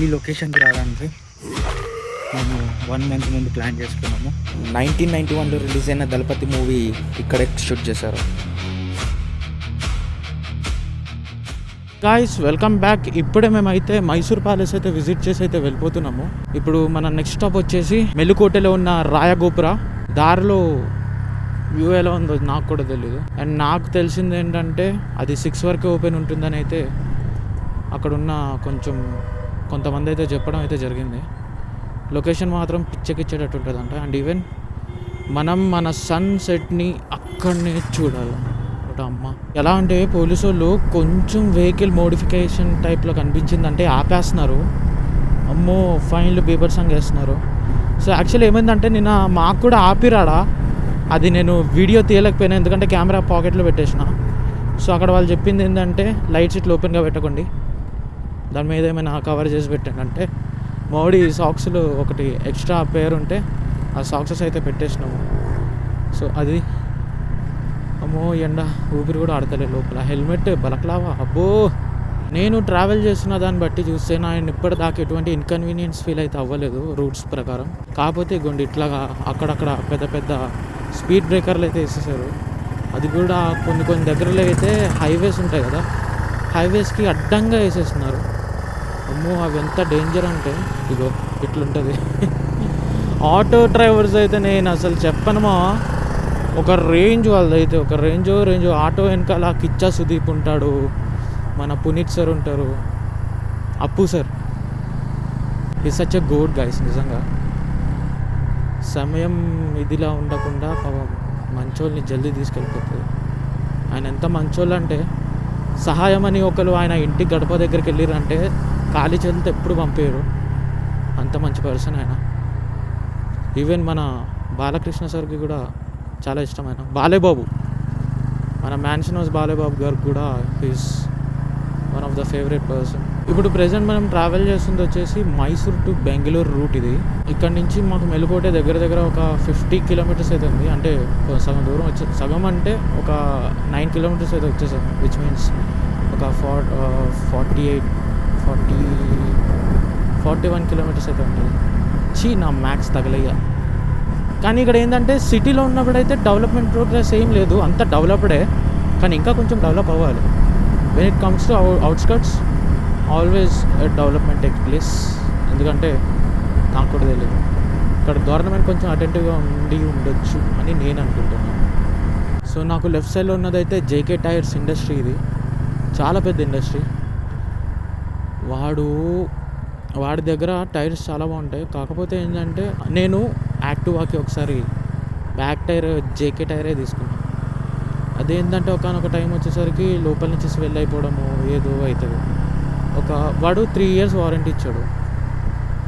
ఈ లొకేషన్కి రావడానికి మేము 1 మంత్ ముందు ప్లాన్ చేసుకున్నాము. 1991లో రిలీజ్ అయిన దళపతి మూవీ ఇక్కడే షూట్ చేశారు. Guys welcome back. ఇప్పుడే మేమైతే మైసూర్ ప్యాలెస్ అయితే విజిట్ చేసి అయితే వెళ్ళిపోతున్నాము. ఇప్పుడు మన నెక్స్ట్ స్టాప్ వచ్చేసి మెలుకోటలో ఉన్న రాయగోపుర. దారిలో వ్యూ ఎలా ఉందో నాకు కూడా తెలియదు. అండ్ నాకు తెలిసింది ఏంటంటే అది 6 వరకే ఓపెన్ ఉంటుందని అయితే అక్కడున్న కొంతమంది అయితే చెప్పడం అయితే జరిగింది. లొకేషన్ మాత్రం పిచ్చెక్కిచ్చేటట్టు ఉంటుందంట. అండ్ ఈవెన్ మనం మన సన్సెట్ని అక్కడనే చూడాలి. అమ్మ ఎలా అంటే పోలీసు వాళ్ళు కొంచెం వెహికల్ మోడిఫికేషన్ టైప్లో కనిపించిందంటే ఆపేస్తున్నారు. అమ్మో ఫైన్లు బీబర్ సాంగ్ వేస్తున్నారు. సో యాక్చువల్లీ ఏమైందంటే నిన్న మాకు కూడా ఆపిరాడా, అది నేను వీడియో తీయలేకపోయినా ఎందుకంటే కెమెరా పాకెట్లో పెట్టేసిన. సో అక్కడ వాళ్ళు చెప్పింది ఏంటంటే లైట్స్ ఇట్లా ఓపెన్గా పెట్టకండి, దాని మీద ఏమైనా కవర్ చేసి పెట్టండి అంటే మోడీ సాక్స్లు ఒకటి ఎక్స్ట్రా పేరు ఉంటే ఆ సాక్సెస్ అయితే పెట్టేసినాము. సో అది అమ్మో ఎండ ఊపిరి కూడా ఆడతలే లోపల. హెల్మెట్ బలక్లావా అబ్బో. నేను ట్రావెల్ చేస్తున్న దాన్ని బట్టి చూస్తే నేను ఇప్పటిదాకా ఎటువంటి ఇన్కన్వీనియన్స్ ఫీల్ అయితే అవ్వలేదు రూట్స్ ప్రకారం. కాకపోతే ఇగోండి ఇట్లాగా అక్కడక్కడ పెద్ద పెద్ద స్పీడ్ బ్రేకర్లు అయితే వేసేసారు. అది కూడా కొన్ని దగ్గరలో అయితే హైవేస్ ఉంటాయి కదా, హైవేస్కి అడ్డంగా వేసేస్తున్నారు. అమ్మో అవి ఎంత డేంజర్ అంటే ఇగో ఇట్లుంటుంది. ఆటో డ్రైవర్స్ అయితే నేను అసలు చెప్పనుమా, ఒక రేంజ్ వాళ్ళదైతే ఒక రేంజ్ ఆటో వెనకాల కిచ్చా సుదీప్ ఉంటాడు, మన పునీత్ సార్ ఉంటారు, అప్పు సార్. ఈ సచ్ ఎ గుడ్ గైస్. నిజంగా సమయం ఇదిలా ఉండకుండా పాపం మంచోళ్ళని జల్దీ తీసుకెళ్ళిపోతుంది. ఆయన ఎంత మంచోళ్ళు అంటే సహాయం అని ఒకరు ఆయన ఇంటి గడప దగ్గరికి వెళ్ళారంటే ఖాళీ చేతులతో ఎప్పుడు పంపేయరు. అంత మంచి పర్సన్ ఆయన. ఈవెన్ మన బాలకృష్ణ సార్కి కూడా చాలా ఇష్టమైన బాలేబాబు, మన మ్యాన్షన్ హౌస్ బాలేబాబు గారికి కూడా is one of the favourite person. ఇప్పుడు ప్రెజెంట్ మనం ట్రావెల్ చేస్తుంది వచ్చేసి మైసూర్ టు బెంగళూరు రూట్ ఇది. ఇక్కడ నుంచి మాకు మెలుకోటే దగ్గర ఒక 50 కిలోమీటర్స్ అయితే ఉంది. అంటే సగం దూరం సగం అంటే ఒక 9 కిలోమీటర్స్ అయితే వచ్చేసాము, విచ్ మీన్స్ ఒక 41 కిలోమీటర్స్ అయితే ఉంటుంది. నా మ్యాక్స్ తగలయ్యా. కానీ ఇక్కడ ఏంటంటే సిటీలో ఉన్నప్పుడైతే డెవలప్మెంట్ ప్రోగ్రెస్ ఏం లేదు, అంత డెవలప్డే, కానీ ఇంకా కొంచెం డెవలప్ అవ్వాలి. When it comes to outskirts always development take place. ఎందుకంటే నాకు కూడా తెలియదు, ఇక్కడ గవర్నమెంట్ కొంచెం అటెంటివ్గా ఉండొచ్చు అని నేను అనుకుంటున్నాను. సో నాకు లెఫ్ట్ సైడ్లో ఉన్నదైతే జేకే టైర్స్ ఇండస్ట్రీ. ఇది చాలా పెద్ద ఇండస్ట్రీ. వాడి దగ్గర టైర్స్ చాలా బాగుంటాయి. కాకపోతే ఏంటంటే నేను యాక్టివాకి ఒకసారి బ్యాక్ టైర్ జేకే టైరే తీసుకున్నాను. అదేంటంటే ఒకనొక టైం వచ్చేసరికి లోపల నుంచి స్వెల్ అయిపోవడము ఏదో అవుతుంది. వాడు 3 years వారంటీ ఇచ్చాడు,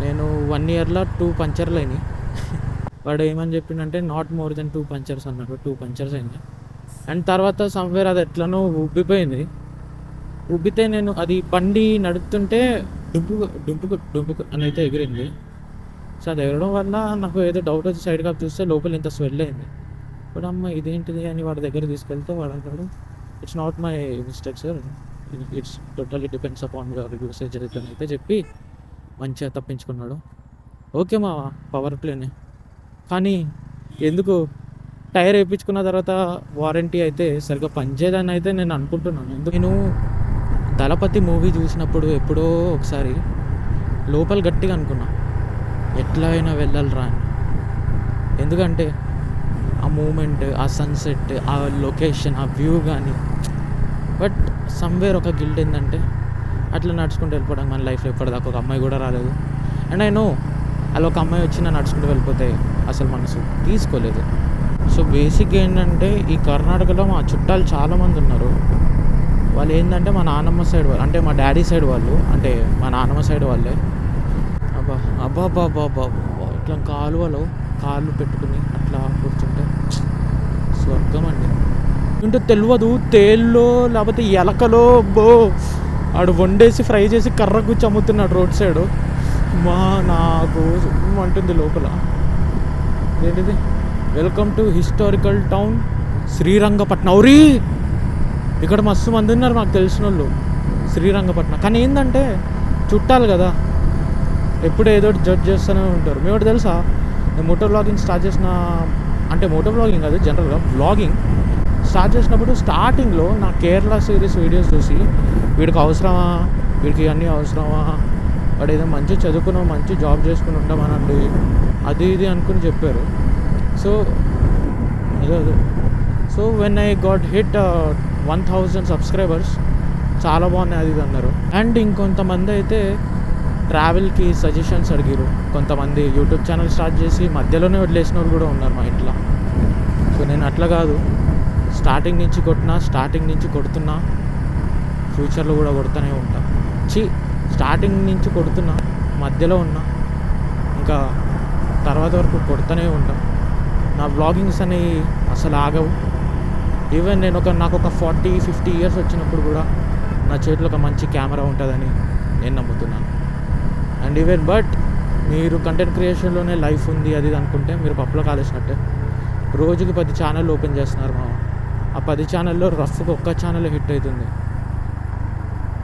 నేను 1 yearలో 2 పంచర్లు అయినాయి. వాడు ఏమని చెప్పిండంటే నాట్ మోర్ దెన్ 2 పంచర్స్ అన్నాడు. 2 పంచర్స్ అయింది. అండ్ తర్వాత సమ్వేర్ అది ఎట్లనో ఉబ్బిపోయింది. ఉబ్బితే నేను అది బండి నడుపుతుంటే డుంపుకు అని అయితే ఎగిరింది. సో అది ఎగరడం వల్ల నాకు ఏదో డౌట్ వచ్చి సైడ్ కాప్ చూస్తే లోపల ఇంత స్వెల్ అయింది. ఇప్పుడు అమ్మ ఇదేంటిది అని వాడి దగ్గర తీసుకెళ్తే వాడు అంటాడు, it's not my mistake sir, it's totally depends upon your usage అని అయితే చెప్పి మంచిగా తప్పించుకున్నాడు. ఓకే మా పవర్ ప్లేనే, కానీ ఎందుకు టైర్ వేయించుకున్న తర్వాత వారంటీ అయితే సరిగ్గా పనిచేయదని అయితే నేను అనుకుంటున్నాను. నేను దళపతి మూవీ చూసినప్పుడు ఎప్పుడో ఒకసారి లోపల గట్టిగా అనుకున్నా ఎట్లా అయినా వెళ్ళాలిరా అని. ఎందుకంటే ఆ మూమెంట్, ఆ సన్సెట్, ఆ లొకేషన్, ఆ వ్యూ కానీ. బట్ సమ్వేర్ ఒక గిల్ట్ ఏంటంటే అట్లా నడుచుకుంటూ వెళ్ళిపోవడం మన లైఫ్లో ఇప్పటిదాకా ఒక అమ్మాయి కూడా రాలేదు. అండ్ నేను అలా ఒక అమ్మాయి వచ్చినా నడుచుకుంటూ వెళ్ళిపోతే అసలు మనసు తీసుకోలేదు. సో బేసిక్ ఏంటంటే ఈ కర్ణాటకలో మా చుట్టాలు చాలామంది ఉన్నారు. వాళ్ళు ఏంటంటే మా నాన్నమ్మ సైడ్ వాళ్ళు, అంటే మా డాడీ సైడ్ వాళ్ళు, అంటే మా నాన్నమ్మ సైడ్ వాళ్ళే. అబ్బా ఇట్లా కాళ్ళు పెట్టుకుని అట్లా కూర్చుంటే స్వర్గం అండి. అంటే తెలియదు తేల్లో లేకపోతే ఎలకలో ఆడు వండేసి ఫ్రై చేసి కర్ర కూర్చి అమ్ముతున్నాడు రోడ్ సైడ్. నాకు అంటుంది లోపల. ఏంటిది, welcome to historical town Srirangapatnam. ఔరీ ఇక్కడ మస్తు మంది ఉన్నారు నాకు తెలిసిన వాళ్ళు శ్రీరంగపట్నం. కానీ ఏంటంటే చుట్టాలు కదా, ఎప్పుడు ఏదో ఒకటి జడ్జ్ చేస్తూనే ఉంటారు. మీ ఒకటి తెలుసా, నేను మోటో వ్లాగింగ్ స్టార్ట్ చేసిన, అంటే మోటో వ్లాగింగ్ కాదు, జనరల్గా వ్లాగింగ్ స్టార్ట్ చేసినప్పుడు స్టార్టింగ్లో నా కేరళ సిరీస్ వీడియోస్ చూసి వీడికి అవసరమా, వీడికి అన్నీ అవసరమా, వాడు ఏదో మంచి చదువుకున్నాం మంచి జాబ్ చేసుకుని ఉంటామనండి అది ఇది అనుకుని చెప్పారు. సో అదే so when I got hit 1000 subscribers చాలా బాగున్నాయి అది ఇది అన్నారు. అండ్ ఇంకొంతమంది అయితే ట్రావెల్కి సజెషన్స్ అడిగారు. కొంతమంది యూట్యూబ్ ఛానల్ స్టార్ట్ చేసి మధ్యలోనే వదిలేసిన వాళ్ళు కూడా ఉన్నారు మా ఇంట్లో. సో నేను అట్లా కాదు, స్టార్టింగ్ నుంచి కొడుతున్నా, ఫ్యూచర్లో కూడా కొడుతూనే ఉంటా. స్టార్టింగ్ నుంచి కొడుతున్నా, మధ్యలో ఉన్నా, ఇంకా తర్వాత వరకు కొడుతూనే ఉంటా. నా వ్లాగింగ్స్ అనేవి అసలు ఆగవు. ఈవెన్ నాకు ఒక 40-50 ఇయర్స్ వచ్చినప్పుడు కూడా నా చేతిలో ఒక మంచి కెమెరా ఉంటుందని నేను నమ్ముతున్నాను. అండ్ ఈవెన్ బట్ మీరు కంటెంట్ క్రియేషన్లోనే లైఫ్ ఉంది అది ఇది అనుకుంటే మీరు పప్పులో కాలేసినట్టే. రోజుకి 10 ఛానళ్ళు ఓపెన్ చేస్తున్నారు మా. ఆ 10 ఛానల్లో రఫ్గా ఒక్క ఛానల్ హిట్ అవుతుంది.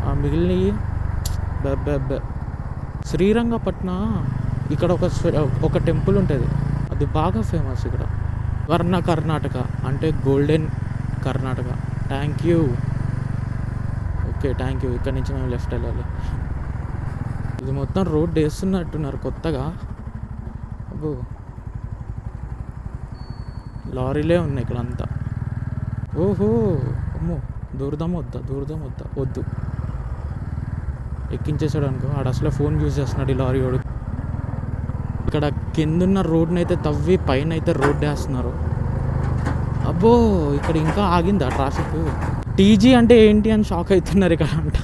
ఆ మిగిలినవి శ్రీరంగపట్నం ఇక్కడ ఒక టెంపుల్ ఉంటుంది, అది బాగా ఫేమస్ ఇక్కడ. వర్ణ కర్ణాటక అంటే golden Karnataka. Thank you. Okay thank you. ఇక్కడ నుంచి మేము లెఫ్ట్ వెళ్ళాలి. ఇది మొత్తం రోడ్ వేస్తున్నట్టున్నారు కొత్తగా. అబ్బో లారీలే ఉన్నాయి ఇక్కడ అంతా. ఓహో అమ్మో, దూరదామా వద్దా వద్దు. ఎక్కించేసాడు అనుకో, ఆడ అసలు ఫోన్ యూజ్ చేస్తున్నాడు ఈ లారీ వాడు. ఇక్కడ కిందున్న రోడ్ని అయితే తవ్వి పైన అయితే రోడ్ వేస్తున్నారు. అబ్బో ఇక్కడ ఇంకా ఆగిందా ట్రాఫిక్. టీజీ అంటే ఏంటి అని షాక్ అవుతున్నారు ఇక్కడ అంట.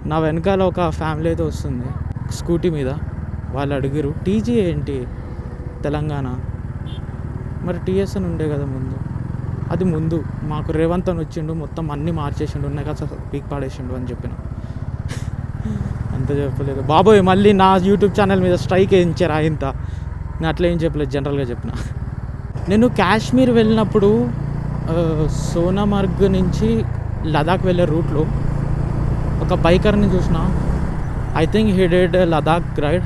నా వెనకాల ఒక ఫ్యామిలీ అయితే వస్తుంది స్కూటీ మీద. వాళ్ళు అడిగారు టీజీ ఏంటి తెలంగాణ, మరి టీఎస్ అని ఉండే కదా ముందు. అది ముందు మాకు రేవంత్ అని వచ్చిండు, మొత్తం అన్నీ మార్చేసిండు, ఉన్నాయి కదా పీక్ పాడేసిండు అని చెప్పిన. అంత చెప్పలేదు బాబోయ్. మళ్ళీ నా యూట్యూబ్ ఛానల్ మీద స్ట్రైక్ వేయించారు ఇంత. నేను అట్లా ఏం చెప్పలేదు, జనరల్గా చెప్పిన. నేను కాశ్మీర్ వెళ్ళినప్పుడు సోనామర్గ్ నుంచి లదాఖ్ వెళ్ళే రూట్లో ఒక బైకర్ని చూసిన. I think he did Ladakh ride.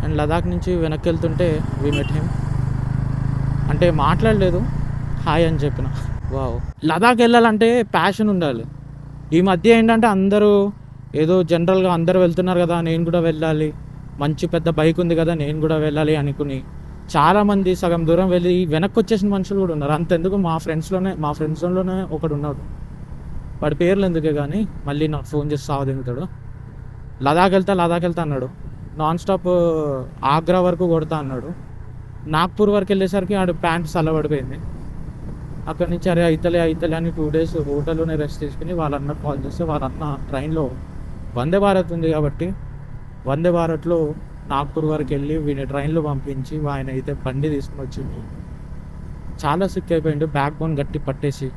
And Ladakh నుంచి వెనక్కి వెళ్తుంటే వి మెట్ హిమ్. అంటే మాట్లాడలేదు, హాయ్ అని చెప్పిన. వావ్, లదాఖ్ వెళ్ళాలంటే ప్యాషన్ ఉండాలి. ఈ మధ్య ఏంటంటే అందరూ ఏదో జనరల్గా అందరూ వెళ్తున్నారు కదా నేను కూడా వెళ్ళాలి, మంచి పెద్ద బైక్ ఉంది కదా నేను కూడా వెళ్ళాలి అనుకుని చాలామంది సగం దూరం వెళ్ళి వెనక్కి వచ్చేసిన మనుషులు కూడా ఉన్నారు. అంతెందుకు మా ఫ్రెండ్స్లోనే ఒకడు ఉన్నాడు, వాడి పేర్లు ఎందుకే కానీ మళ్ళీ నాకు ఫోన్ చేసి సావదింగుతాడు. లదాఖ్ వెళ్తా అన్నాడు. నాన్ స్టాప్ ఆగ్రా వరకు కొడతా అన్నాడు. నాగ్పూర్ వరకు వెళ్ళేసరికి ఆడు ప్యాంట్ చల్లబడిపోయింది. అక్కడి నుంచి అరే అయితలే అని 2 days హోటల్లోనే రెస్ట్ తీసుకుని వాళ్ళన్న కాల్ చేస్తే వాళ్ళన్న ట్రైన్లో వందే భారత్ ఉంది కాబట్టి వందే భారత్లో నాగ్పూర్ వరకు వెళ్ళి వీడిని ట్రైన్లో పంపించి ఆయన అయితే బండి తీసుకుని వచ్చింది. చాలా సిక్ అయిపోయిండు, బ్యాక్ బోన్ గట్టి పట్టేసి.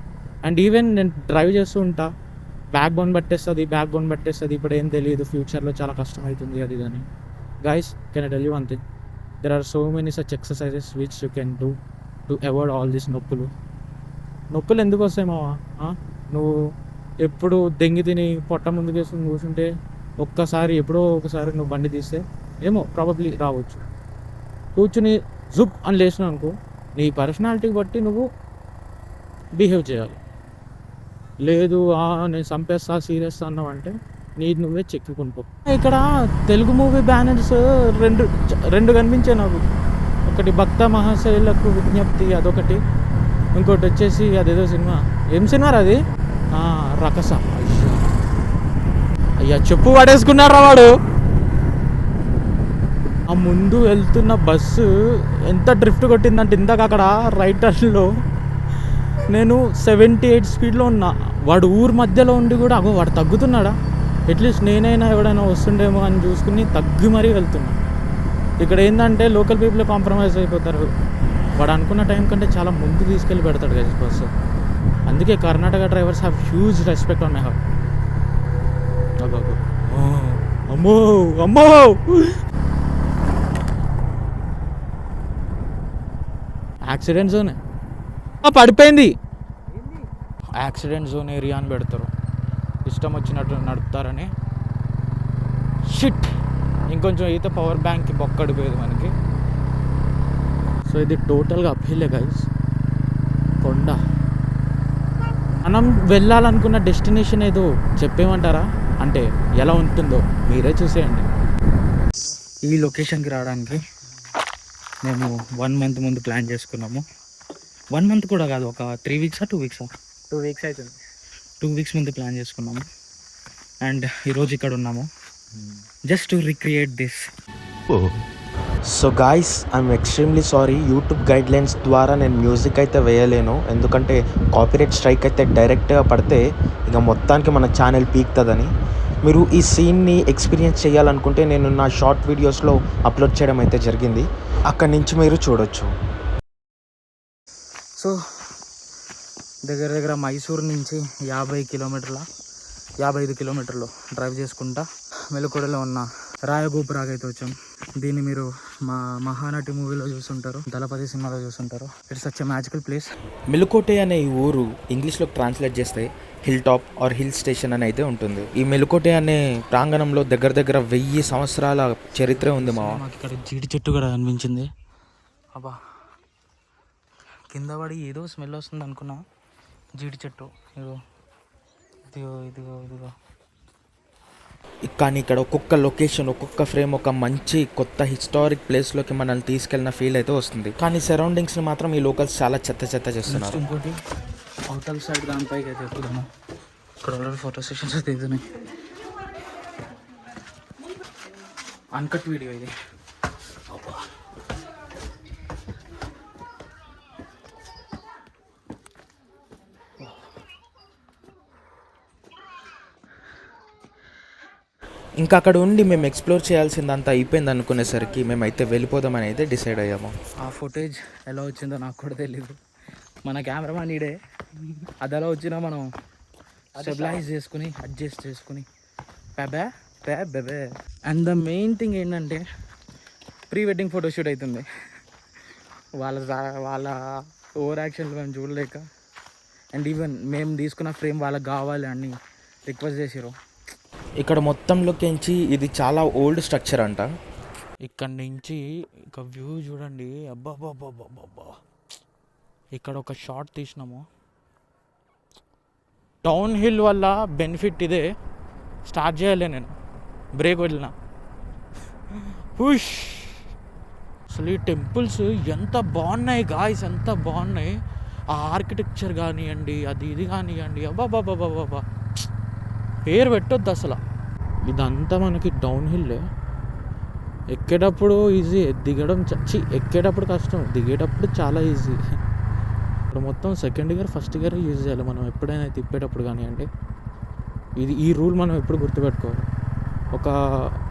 అండ్ ఈవెన్ నేను డ్రైవ్ చేస్తూ ఉంటా, బ్యాక్ బోన్ పట్టేస్తుంది. ఇప్పుడు ఏం తెలియదు, ఫ్యూచర్లో చాలా కష్టం అవుతుంది అది కానీ. Guys can I tell you one thing, there are so many such exercises which you can do to avoid all these నొప్పులు ఎందుకు వస్తాయి మావా? నువ్వు ఎప్పుడు దెంగి తిని పొట్ట ముందుకు వేసుకుని కూర్చుంటే ఎప్పుడో ఒకసారి నువ్వు బండి తీస్తే ఏమో ప్రాబబ్లీ రావచ్చు. కూర్చుని జుప్ అని లేచినావు అనుకో, నీ పర్సనాలిటీకి బట్టి నువ్వు బిహేవ్ చేయాలి. లేదు నేను చంపేస్తా సీరియస్ అన్నావు అంటే నువ్వే చెక్కుకుంటావు. ఇక్కడ తెలుగు మూవీ బ్యానర్స్ రెండు కనిపించాయి నాకు. ఒకటి భక్త మహాశైలకు విజ్ఞప్తి అదొకటి, ఇంకోటి వచ్చేసి అదేదో సినిమా, ఏం సినిమా అది రకస. అయ్యా చెప్పు పడేసుకున్నారా వాడు. ఆ ముందు వెళ్తున్న బస్సు ఎంత డ్రిఫ్ట్ కొట్టిందంటే ఇందాక అక్కడ రైట్ టర్న్లో నేను 78 స్పీడ్లో ఉన్నా. వాడు ఊరు మధ్యలో ఉండి కూడా వాడు తగ్గుతున్నాడా, అట్లీస్ట్ నేనైనా ఎవడైనా వస్తుండేమో అని చూసుకుని తగ్గి మరీ వెళ్తున్నా. ఇక్కడ ఏంటంటే లోకల్ పీపుల్ కాంప్రమైజ్ అయిపోతారు. వాడు అనుకున్న టైం కంటే చాలా ముందు తీసుకెళ్ళి పెడతాడు గైస్ బస్సు. అందుకే Karnataka drivers have huge respect on my heart. అమ్మో యాక్సిడెంట్ జోనే పడిపోయింది. యాక్సిడెంట్ జోన్ ఏరియా అని పెడతారు, ఇష్టం వచ్చినట్టు నడుపుతారని. షిట్, ఇంకొంచెం అయితే పవర్ బ్యాంక్కి బొక్కడిపోయేది మనకి. సో ఇది టోటల్గా అప్హిల్లే గైస్, కొండ. మనం వెళ్ళాలనుకున్న డెస్టినేషన్ ఏదో చెప్పేమంటారా, అంటే ఎలా ఉంటుందో మీరే చూసేయండి. ఈ లొకేషన్కి రావడానికి మేము 1 మంత్ ముందు ప్లాన్ చేసుకున్నాము. 1 మంత్ కూడా కాదు, ఒక 3 వీక్సా 2 వీక్సా 2 వీక్స్ అవుతుంది. 2 వీక్స్ ముందు ప్లాన్ చేసుకున్నాము. అండ్ ఈరోజు ఇక్కడ ఉన్నాము just to recreate this. So guys, I'm extremely sorry, YouTube guidelines ద్వారా నేను మ్యూజిక్ అయితే వేయలేను. ఎందుకంటే కాపీరైట్ స్ట్రైక్ అయితే డైరెక్ట్గా పడితే ఇక మొత్తానికి మన ఛానల్ పీక్తుందని. మీరు ఈ సీన్ని ఎక్స్పీరియన్స్ చేయాలనుకుంటే నేను నా షార్ట్ వీడియోస్లో అప్లోడ్ చేయడం అయితే జరిగింది, అక్కడి నుంచి మీరు చూడొచ్చు. సో దగ్గర దగ్గర మైసూర్ నుంచి 55 కిలోమీటర్లు డ్రైవ్ చేసుకుంటా మెలుకోడలో ఉన్న రాయగోపురాకి అయితే వచ్చాం. దీన్ని మీరు మా మహానటి మూవీలో చూస్తుంటారు, దళపతి సినిమాలో చూస్తుంటారు. It's such a magical place. Melukote అనే ఈ ఊరు ఇంగ్లీష్లో ట్రాన్స్లేట్ చేస్తే hill top or hill station అని అయితే ఉంటుంది. ఈ మెలుకోటే అనే ప్రాంగణంలో దగ్గర దగ్గర 1000 సంవత్సరాల చరిత్ర ఉంది. మాకు ఇక్కడ జీడి చెట్టు కూడా కనిపించింది. అబ్బా, కింద పడి ఏదో స్మెల్ వస్తుంది అనుకున్నా. జీడి చెట్టు ఇదిగో ఇదిగో ఇదిగో ఇదిగో. కానీ ఇక్కడ ఒక్కొక్క లొకేషన్, ఒక్కొక్క ఫ్రేమ్ ఒక మంచి కొత్త హిస్టారిక్ ప్లేస్లోకి మనల్ని తీసుకెళ్ళిన ఫీల్ అయితే వస్తుంది. కానీ సరౌండింగ్స్ని మాత్రం ఈ లోకల్స్ చాలా చెత్త చేస్తున్నారు. ఇంకోటి అవతల సైడ్ దానిపైకి అయితే ఎక్కుదాము. ఇక్కడ ఆల్రెడీ ఫోటో సెషన్స్ అయితే అవుతున్నాయి. అన్కట్ వీడియో ఇది. ఇంకా అక్కడ ఉండి మేము ఎక్స్ప్లోర్ చేయాల్సిందంతా అయిపోయింది అనుకునేసరికి మేమైతే వెళ్ళిపోదామని అయితే డిసైడ్ అయ్యాము. ఆ ఫుటేజ్ ఎలా వచ్చిందో నాకు కూడా తెలీదు. మన కెమెరామ్యాన్ ఈడే, అది ఎలా వచ్చినా మనం స్టెబిలైజ్ చేసుకుని అడ్జస్ట్ చేసుకుని బెబే. అండ్ ద మెయిన్ థింగ్ ఏంటంటే ప్రీ వెడ్డింగ్ ఫోటోషూట్ అవుతుంది. వాళ్ళ ఓవర్ యాక్షన్లు మేము చూడలేక, అండ్ ఈవెన్ మేము తీసుకున్న ఫ్రేమ్ వాళ్ళకి కావాలి అని రిక్వెస్ట్ చేసారు. ఇక్కడ మొత్తంలోకించి ఇది చాలా ఓల్డ్ స్ట్రక్చర్ అంట. ఇక్కడ నుంచి ఒక వ్యూ చూడండి. అబ్బాబ్బాబ్బాబ్బా, ఇక్కడ ఒక షాట్ తీసినాము. డౌన్ హిల్ వల్ల బెనిఫిట్ ఇదే, స్టార్ట్ చేయలే నేను, బ్రేక్ వదిలిన పుష్. అసలు ఈ టెంపుల్స్ ఎంత బాగున్నాయి గాయ్స్, ఎంత బాగున్నాయి. ఆ ఆర్కిటెక్చర్ కానివ్వండి, అది ఇది కానివ్వండి, అబ్బాబ్బాబ్బాబ్బా పేరు పెట్టొద్దు అసలు. ఇదంతా మనకి డౌన్ హిల్. ఎక్కేటప్పుడు ఈజీ, దిగడం ఎక్కేటప్పుడు కష్టం, దిగేటప్పుడు చాలా ఈజీ. ఇప్పుడు మొత్తం second gear first gear use చేయాలి మనం ఎప్పుడైనా తిప్పేటప్పుడు. కానీ అంటే ఈ రూల్ మనం ఎప్పుడు గుర్తుపెట్టుకోవాలి. ఒక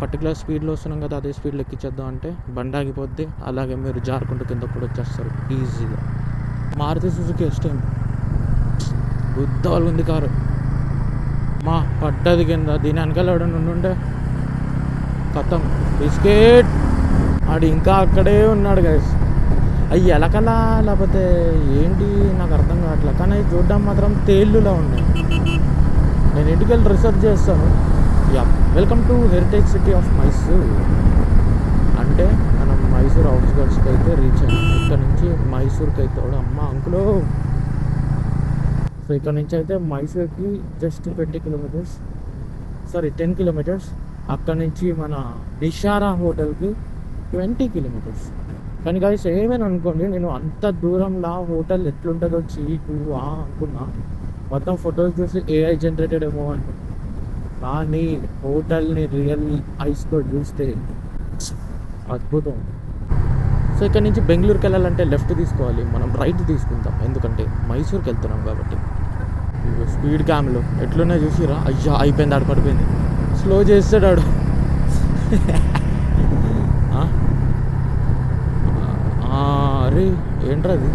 పర్టికులర్ స్పీడ్లో వస్తున్నాం కదా, అదే స్పీడ్లో ఎక్కించేద్దాం అంటే బండి ఆగిపోద్ది, అలాగే మీరు జారుకుంటూ కింద కూడా వచ్చేస్తారు ఈజీగా. మారుతి సుజుకి ఎస్టైం గుద్దాలు ఉంది కారు. మా పడ్డది కింద, దీని వెనకాల ఎవడన్నా ఉండుంటే కథం బిస్కెట్. ఆడు ఇంకా అక్కడే ఉన్నాడు గైస్. అవి ఎలకలా లేకపోతే ఏంటి నాకు అర్థం కావట్లేదు, కానీ అవి చూడడం మాత్రం తేళ్ళులా ఉన్నాయి. నేను ఇంటికి వెళ్ళి రీసెర్చ్ చేస్తాను. Welcome to heritage city of Mysore. అంటే మనం మైసూర్ అవుట్స్కట్స్కి అయితే రీచ్ అయ్యాం. ఇక్కడ నుంచి మైసూర్కి అయితే అమ్మ అంకులో. సో ఇక్కడ నుంచి అయితే మైసూర్కి జస్ట్ 20 కిలోమీటర్స్, 10 కిలోమీటర్స్. అక్కడ నుంచి మన నిషారా హోటల్కి 20 కిలోమీటర్స్. కానీ గాయస్ ఏమైనా అనుకోండి, నేను అంత దూరంలో హోటల్ ఎట్లుంటుందో చీకు అనుకున్నా. మొత్తం ఫొటోస్ చూసి AI జనరేటెడ్ ఏమో అంటే, కానీ హోటల్ని రియల్ ఐస్తో చూస్తే అద్భుతం. సో ఇక్కడ నుంచి బెంగళూరుకి వెళ్ళాలంటే లెఫ్ట్ తీసుకోవాలి, మనం రైట్ తీసుకుంటాం ఎందుకంటే మైసూర్కి వెళ్తున్నాం కాబట్టి. స్పీడ్ క్యామ్లో ఎట్లున్నాయి చూసిరా, అయ్యా అయిపోయింది, ఆడు పడిపోయింది. స్లో చేస్తాడు ఆడు. అరే ఏంట్రా అది,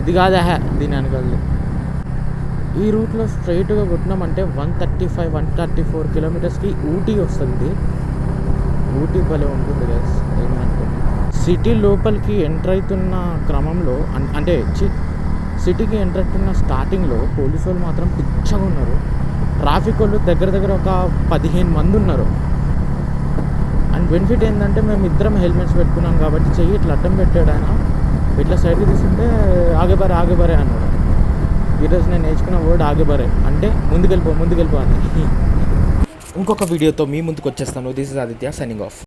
ఇది కాదా దీని వెనకాల. ఈ రూట్లో స్ట్రైట్గా కొట్టినామంటే 134 కిలోమీటర్స్కి ఊటీ వస్తుంది. ఊటీ భలే ఉంటుంది గైస్, ఏమనుకోండి. సిటీ లోపలికి ఎంటర్ అవుతున్న క్రమంలో అంటే సిటీకి ఎంటర్ అవుతున్న స్టార్టింగ్లో పోలీసు వాళ్ళు మాత్రం పిచ్చగా ఉన్నారు. ట్రాఫిక్ వాళ్ళు దగ్గర దగ్గర ఒక 15 మంది ఉన్నారు. బెనిఫిట్ ఏంటంటే మేము ఇద్దరం హెల్మెట్స్ పెట్టుకున్నాం కాబట్టి చెయ్యి ఇట్లా అడ్డం పెట్టాడు ఆయన. ఇట్లా సైడ్కి తీసుకుంటే ఆగేబారే అన్నాడు. ఈరోజు నేను నేర్చుకున్న వర్డ్ ఆగేబారే అంటే ముందుకెళ్ళిపో అని. ఇంకొక వీడియోతో మీ ముందుకు వచ్చేస్తాను. This is Aditya signing off.